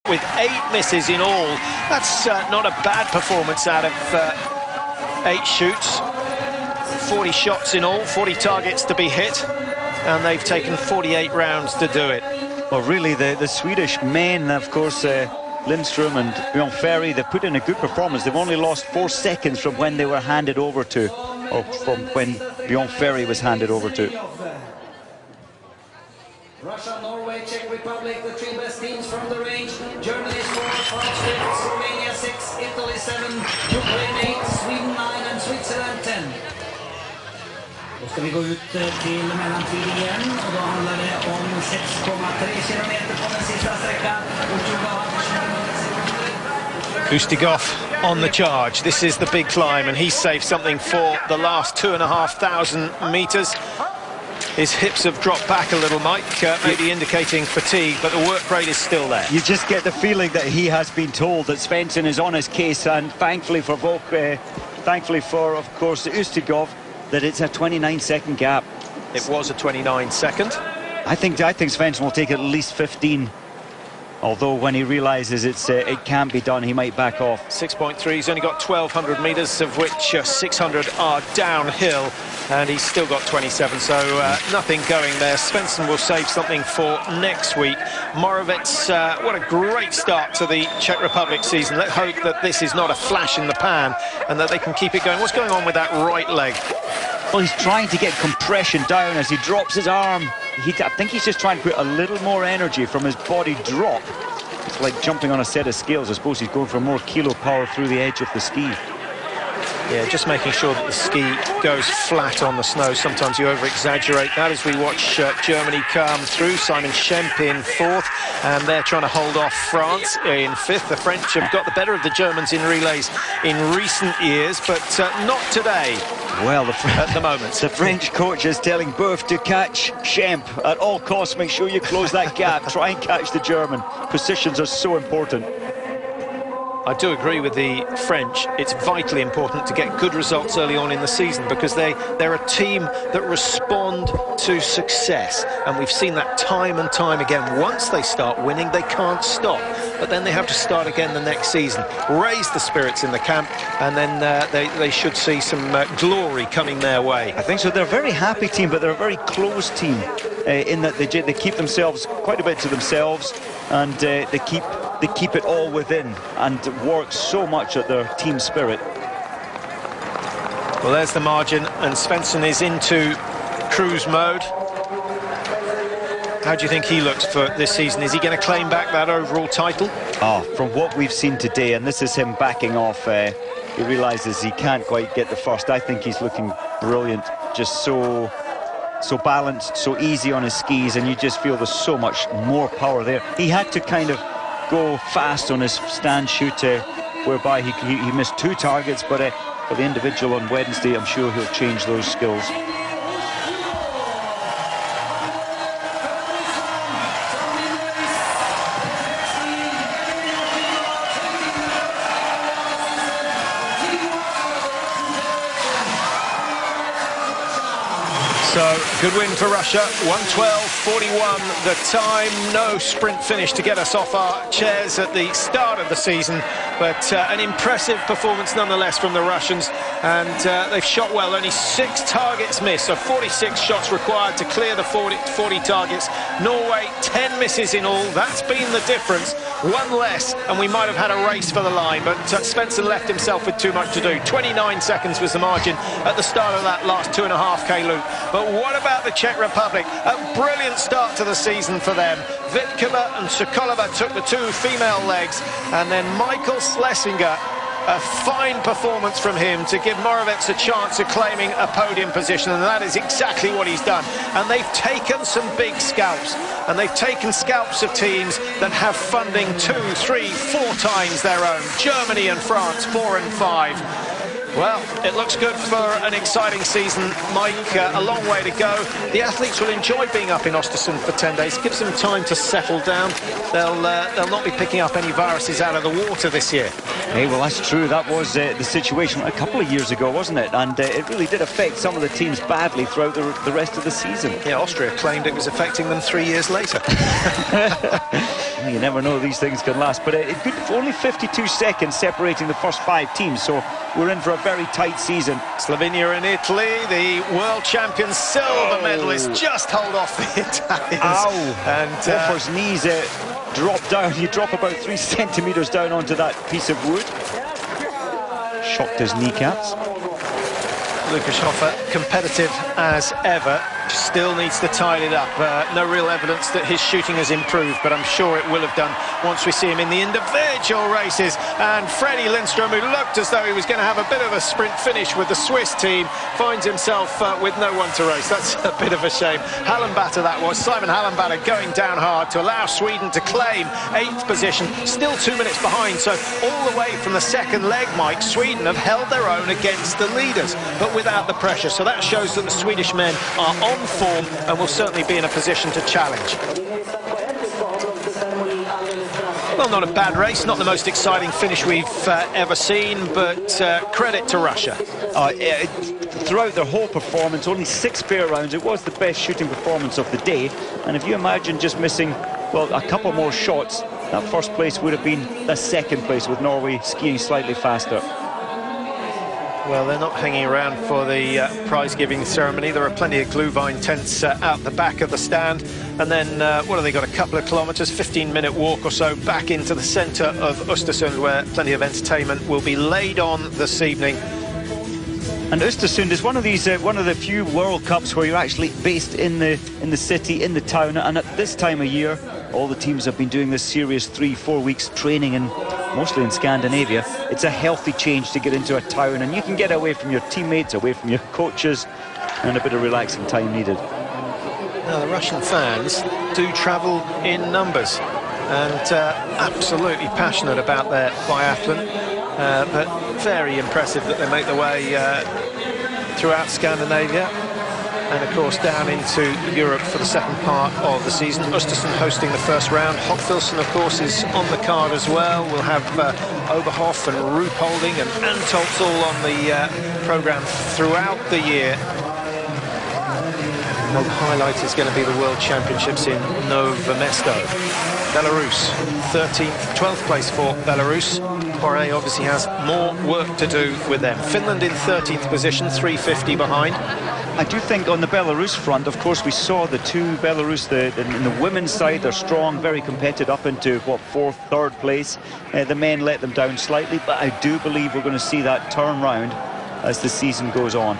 with 8 misses in all. That's not a bad performance out of 8 shoots. 40 shots in all, 40 targets to be hit, and they've taken 48 rounds to do it. Well, really, the Swedish men, of course, Lindström and Björn Ferry, they've put in a good performance. They've only lost 4 seconds from when they were handed over to, or from when Björn Ferry was handed over to. Russia, Norway, Czech Republic, the 3 best teams from the range. Germany 4, France 5, Slovenia 6, Italy 7, Ukraine 8, Sweden 9 and Switzerland 10. Då ska vi gå ut till mellantid igen och då handlar det om 6,3 kilometer på den sista sträckan. USTYUGOV on the charge. This is the big climb, and he saved something for the last 2,500 meters. His hips have dropped back a little, Mike, maybe indicating fatigue, but the work rate is still there. You just get the feeling that he has been told that Svensson is on his case, and thankfully for of course, USTYUGOV, that it's a 29-second gap. It was a 29-second. I think Svensson will take at least 15. Although when he realizes it can't be done, he might back off. 6.3, he's only got 1,200 meters, of which 600 are downhill, and he's still got 27, so nothing going there. Svensson will save something for next week. MORAVEC, what a great start to the Czech Republic season. Let's hope that this is not a flash in the pan and that they can keep it going. What's going on with that right leg? Well, he's trying to get compression down as he drops his arm. I think he's just trying to put a little more energy from his body drop. It's like jumping on a set of scales. I suppose he's going for more kilo power through the edge of the ski. Yeah, just making sure that the ski goes flat on the snow. Sometimes you over-exaggerate that as we watch Germany come through. Simon SCHEMPP in 4th, and they're trying to hold off France in 5th. The French have got the better of the Germans in relays in recent years, but not today. Well, at the moment, the French coach is telling both to catch SCHEMPP at all costs. Make sure you close that gap. Try and catch the German. Positions are so important. I do agree with the French. It's vitally important to get good results early on in the season because they're a team that respond to success. And we've seen that time and time again. Once they start winning, they can't stop. But then they have to start again the next season. Raise the spirits in the camp, and then they should see some glory coming their way. I think so. They're a very happy team, but they're a very close team in that they keep themselves quite a bit to themselves, and they keep it all within and work so much at their team spirit. Well, there's the margin, and Svensson is into cruise mode. How do you think he looks for this season? Is he going to claim back that overall title? From what we've seen today, and this is him backing off, he realizes he can't quite get the first. I think he's looking brilliant, just so balanced, so easy on his skis, and you just feel there's so much more power there. He had to kind of go fast on his stand shoot, whereby he missed 2 targets, but for the individual on Wednesday, I'm sure he'll change those skills. So, good win for Russia, 1:12.41 the time. No sprint finish to get us off our chairs at the start of the season, but an impressive performance nonetheless from the Russians, and they've shot well. Only 6 targets missed, so 46 shots required to clear the 40 targets. Norway, 10 misses in all. That's been the difference. 1 less, and we might have had a race for the line, but Svensson left himself with too much to do. 29 seconds was the margin at the start of that last 2.5K loop. But what about the Czech Republic? A brilliant start to the season for them. VITKOVA and SOUKALOVA took the 2 female legs, and then Michael Schlesinger, a fine performance from him to give MORAVEC a chance of claiming a podium position, and that is exactly what he's done. And they've taken some big scalps, and they've taken scalps of teams that have funding 2, 3, 4 times their own. Germany and France, 4 and 5. Well, it looks good for an exciting season, Mike. A long way to go. The athletes will enjoy being up in Oestersund for 10 days. Gives them time to settle down. They'll not be picking up any viruses out of the water this year. Hey, well, that's true. That was the situation a couple of years ago, wasn't it? And it really did affect some of the teams badly throughout the rest of the season. Yeah, Austria claimed it was affecting them 3 years later. Well, you never know, these things can last. But only 52 seconds separating the first 5 teams, so we're in for a very tight season. Slovenia and Italy, the world champion silver medalists, just hold off the Italians. Ow! And Hoffer's knees drop down. You drop about 3 centimetres down onto that piece of wood. Shocked his kneecaps. Lukas Hofer, competitive as ever, still needs to tidy it up. No real evidence that his shooting has improved, but I'm sure it will have done once we see him in the individual races. And Freddie Lindstrom, who looked as though he was going to have a bit of a sprint finish with the Swiss team, finds himself with no one to race. That's a bit of a shame. Hallenbatter that was. Simon Hallenbatter going down hard to allow Sweden to claim 8th position. Still 2 minutes behind, so all the way from the second leg, Mike, Sweden have held their own against the leaders, but without the pressure. So that shows that the Swedish men are on form and will certainly be in a position to challenge. Well, not a bad race, not the most exciting finish we've ever seen, but credit to Russia. Throughout their whole performance, only 6 pair rounds, it was the best shooting performance of the day. And if you imagine just missing, well, a couple more shots, that first place would have been the second place, with Norway skiing slightly faster. Well, they're not hanging around for the prize-giving ceremony. There are plenty of Glühwein tents out the back of the stand. And then, what have they got, a couple of kilometres, 15-minute walk or so back into the centre of Oestersund, where plenty of entertainment will be laid on this evening. And Oestersund is one of the few World Cups where you're actually based in the city, in the town. And at this time of year, all the teams have been doing this serious 3-4 weeks training, and mostly in Scandinavia. It's a healthy change to get into a town, and you can get away from your teammates, away from your coaches, and a bit of relaxing time needed. Now, the Russian fans do travel in numbers, and absolutely passionate about their biathlon, but very impressive that they make their way throughout Scandinavia. And of course down into Europe for the second part of the season. Oestersund hosting the first round. Hochfilzen, of course, is on the card as well. We'll have Oberhof and Ruhpolding and Antolz all on the programme throughout the year. Well, the highlight is going to be the World Championships in Novo Mesto. Belarus, 13th, 12th place for Belarus. Poirier obviously has more work to do with them. Finland in 13th position, 350 behind. I do think on the Belarus front, of course, we saw the two Belarus, in the women's side, they're strong, very competitive, up into, what, 4th, 3rd place. The men let them down slightly, but I do believe we're going to see that turn round as the season goes on.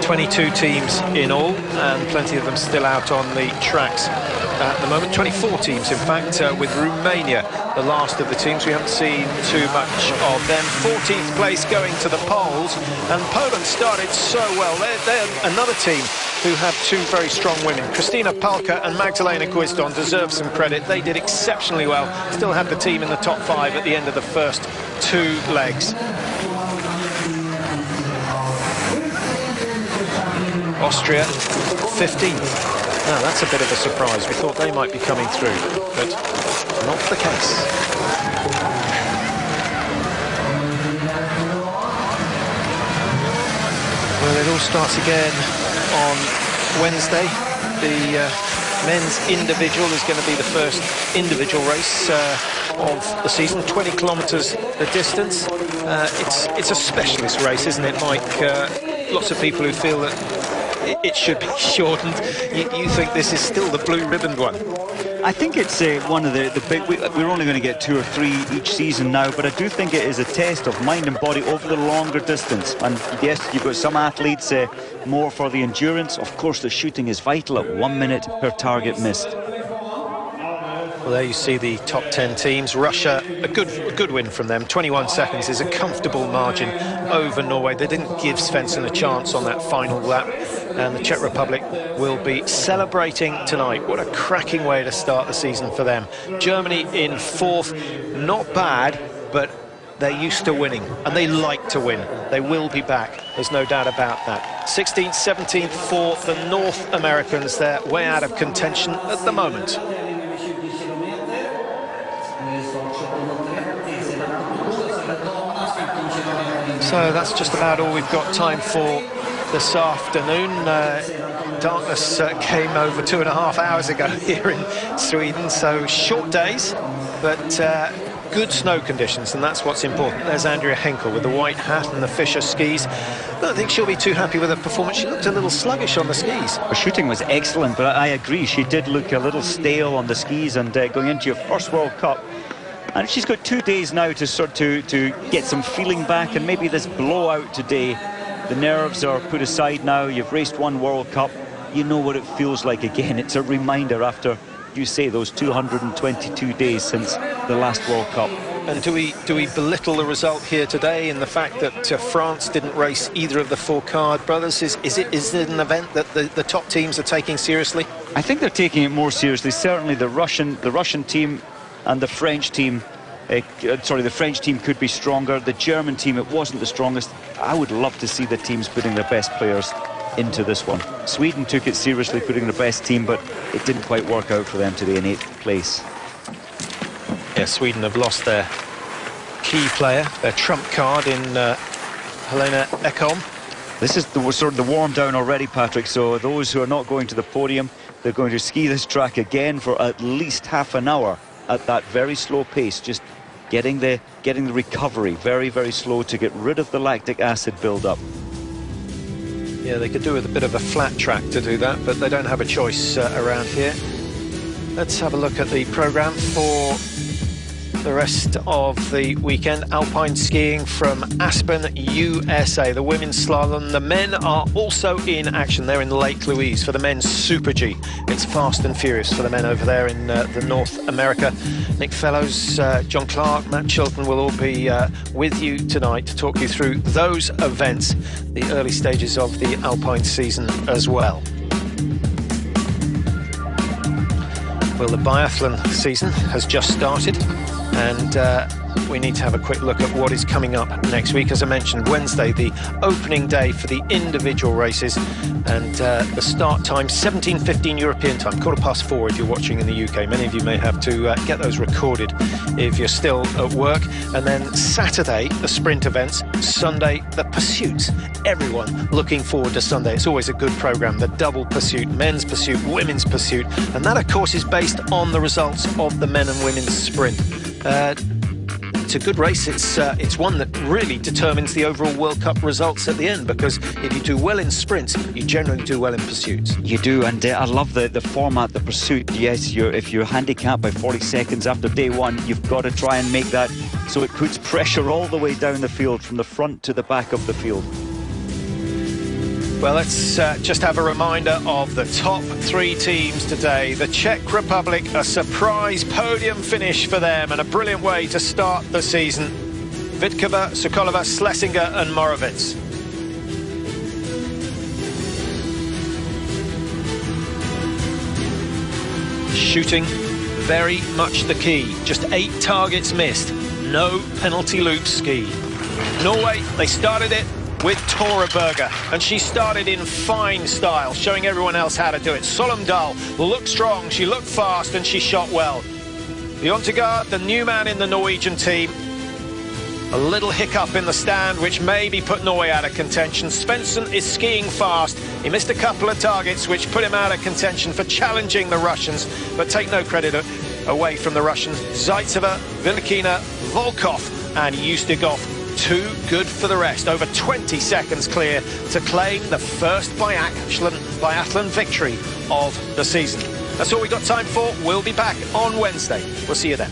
22 teams in all, and plenty of them still out on the tracks at the moment. 24 teams, in fact, with Romania the last of the teams. We haven't seen too much of them. 14th place going to the Poles, and Poland started so well. They're another team who have 2 very strong women. Kristina Palka and Magdalena Gwizdon deserve some credit. They did exceptionally well. Still had the team in the top 5 at the end of the first 2 legs. Austria, 15th. Now, that's a bit of a surprise. We thought they might be coming through, but not the case. Well, it all starts again on Wednesday. The men's individual is going to be the first individual race of the season, 20 kilometres the distance. It's a specialist race, isn't it, Mike? Lots of people who feel that it should be shortened. You think this is still the blue ribboned one? I think it's one of the big... We're only going to get 2 or 3 each season now, but I do think it is a test of mind and body over the longer distance. And yes, you've got some athletes more for the endurance. Of course, the shooting is vital at 1 minute per target missed. Well, there you see the top 10 teams. Russia, a good win from them. 21 seconds is a comfortable margin over Norway. They didn't give Svensson a chance on that final lap. and the Czech Republic will be celebrating tonight. What a cracking way to start the season for them. Germany in 4th, not bad, but they're used to winning, and they like to win. They will be back, there's no doubt about that. 16th, 17th for the North Americans. They're way out of contention at the moment. So that's just about all we've got time for this afternoon. Darkness came over 2.5 hours ago here in Sweden, so short days, but good snow conditions, and that's what's important. There's Andrea Henkel with the white hat and the Fischer skis. I don't think she'll be too happy with her performance. She looked a little sluggish on the skis. Her shooting was excellent, but I agree, she did look a little stale on the skis, and going into your first World Cup. And she's got 2 days now to get some feeling back, and maybe this blowout today, the nerves are put aside now. You've raced 1 World Cup, you know what it feels like again. It's a reminder after, you say, those 222 days since the last World Cup. And do we belittle the result here today in the fact that France didn't race either of the Fourcade brothers? Is it an event that the top teams are taking seriously? I think they're taking it more seriously. Certainly the Russian team and the French team. The French team could be stronger. The German team, it wasn't the strongest. I would love to see the teams putting their best players into this one. Sweden took it seriously, putting their best team, but it didn't quite work out for them today in 8th place. Yeah, Sweden have lost their key player, their trump card in Helena Ekholm. This is the warm down already, Patrick, so those who are not going to the podium, they're going to ski this track again for at least half an hour at that very slow pace, just getting the recovery very, very slow to get rid of the lactic acid build-up. Yeah, they could do with a bit of a flat track to do that, but they don't have a choice around here. Let's have a look at the programme for the rest of the weekend. Alpine skiing from Aspen, USA. The women's slalom. The men are also in action. They're in Lake Louise for the men's Super G. It's fast and furious for the men over there in the North America. Nick Fellows, John Clark, Matt Chilton will all be with you tonight to talk you through those events, the early stages of the Alpine season as well. Well, the biathlon season has just started, and we need to have a quick look at what is coming up next week. As I mentioned, Wednesday, the opening day for the individual races, and the start time, 17:15 European time, 4:15 if you're watching in the UK. Many of you may have to get those recorded if you're still at work. And then Saturday, the sprint events. Sunday, the pursuits. Everyone looking forward to Sunday. It's always a good programme, the double pursuit, men's pursuit, women's pursuit, and that, of course, is based on the results of the men and women's sprint. It's a good race. It's one that really determines the overall World Cup results at the end, because if you do well in sprints, you generally do well in pursuits. You do, and I love the format, the pursuit. Yes, if you're handicapped by 40 seconds after day one, you've got to try and make that so it puts pressure all the way down the field, from the front to the back of the field. Well, let's just have a reminder of the top 3 teams today. The Czech Republic, a surprise podium finish for them and a brilliant way to start the season. VITKOVA, SOUKALOVA, SLESINGR and MORAVEC. Shooting, very much the key. Just 8 targets missed. No penalty loop ski. Norway, they started it with Tora Berger, and she started in fine style, showing everyone else how to do it. SOLEMDAL looked strong, she looked fast, and she shot well. BJOENTEGAARD, the new man in the Norwegian team, a little hiccup in the stand, which maybe put Norway out of contention. Svensson is skiing fast. He missed a couple of targets, which put him out of contention for challenging the Russians, but take no credit away from the Russians. ZAITSEVA, VILUKHINA, VOLKOV and USTYUGOV. Too good for the rest. Over 20 seconds clear to claim the first biathlon victory of the season. That's all we got time for. We'll be back on Wednesday. We'll see you then.